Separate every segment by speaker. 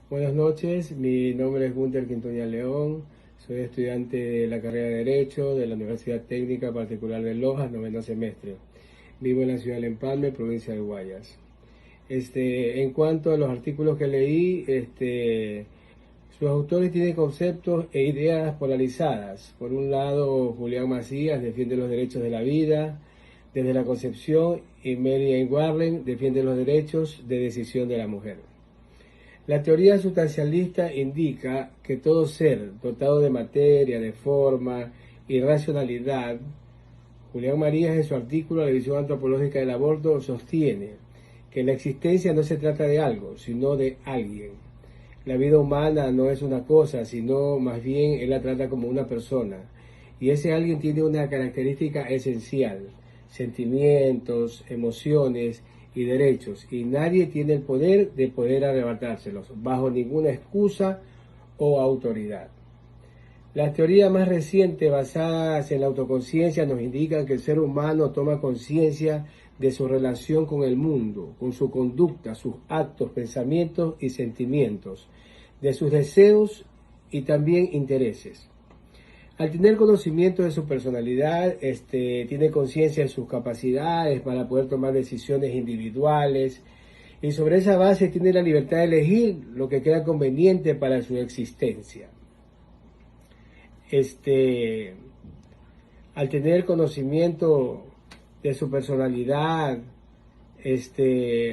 Speaker 1: Buenas noches, mi nombre es Gunter Quintoña León, soy estudiante de la carrera de Derecho de la Universidad Técnica Particular de Lojas, noveno semestre. Vivo en la ciudad de Empalme, provincia de Guayas. En cuanto a los artículos que leí, sus autores tienen conceptos e ideas polarizadas. Por un lado, Julián Macías defiende los derechos de la vida desde la concepción y Mary Warren defiende los derechos de decisión de la mujer. La teoría sustancialista indica que todo ser dotado de materia, de forma y racionalidad, Julián Marías en su artículo La visión antropológica del aborto sostiene que la existencia no se trata de algo, sino de alguien. La vida humana no es una cosa, sino más bien él la trata como una persona. Y ese alguien tiene una característica esencial: sentimientos, emociones y derechos. Y nadie tiene el poder de poder arrebatárselos, bajo ninguna excusa o autoridad. Las teorías más recientes basadas en la autoconciencia nos indican que el ser humano toma conciencia de su relación con el mundo, con su conducta, sus actos, pensamientos y sentimientos, de sus deseos y también intereses. Al tener conocimiento de su personalidad, tiene conciencia de sus capacidades para poder tomar decisiones individuales y sobre esa base tiene la libertad de elegir lo que crea conveniente para su existencia. Al tener conocimiento de su personalidad,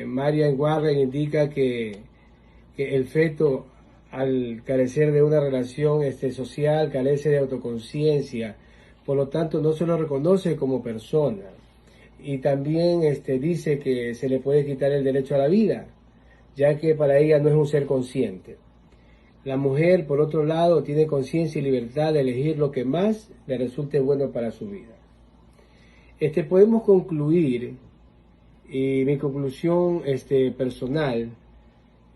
Speaker 1: Marian Warren indica que el feto, al carecer de una relación social, carece de autoconciencia, por lo tanto no se lo reconoce como persona. Y también dice que se le puede quitar el derecho a la vida, ya que para ella no es un ser consciente. La mujer, por otro lado, tiene conciencia y libertad de elegir lo que más le resulte bueno para su vida. Podemos concluir, y mi conclusión personal,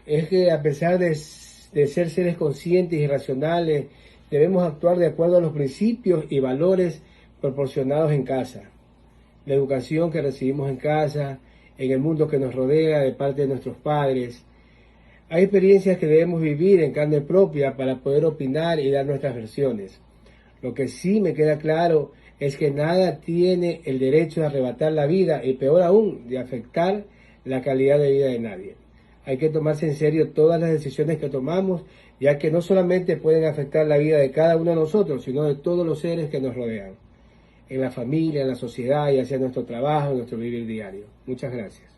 Speaker 1: es que a pesar de ser seres conscientes y racionales, debemos actuar de acuerdo a los principios y valores proporcionados en casa. La educación que recibimos en casa, en el mundo que nos rodea de parte de nuestros padres. Hay experiencias que debemos vivir en carne propia para poder opinar y dar nuestras versiones. Lo que sí me queda claro es que nada tiene el derecho de arrebatar la vida y peor aún, de afectar la calidad de vida de nadie. Hay que tomarse en serio todas las decisiones que tomamos, ya que no solamente pueden afectar la vida de cada uno de nosotros, sino de todos los seres que nos rodean, en la familia, en la sociedad, ya sea en nuestro trabajo, en nuestro vivir diario. Muchas gracias.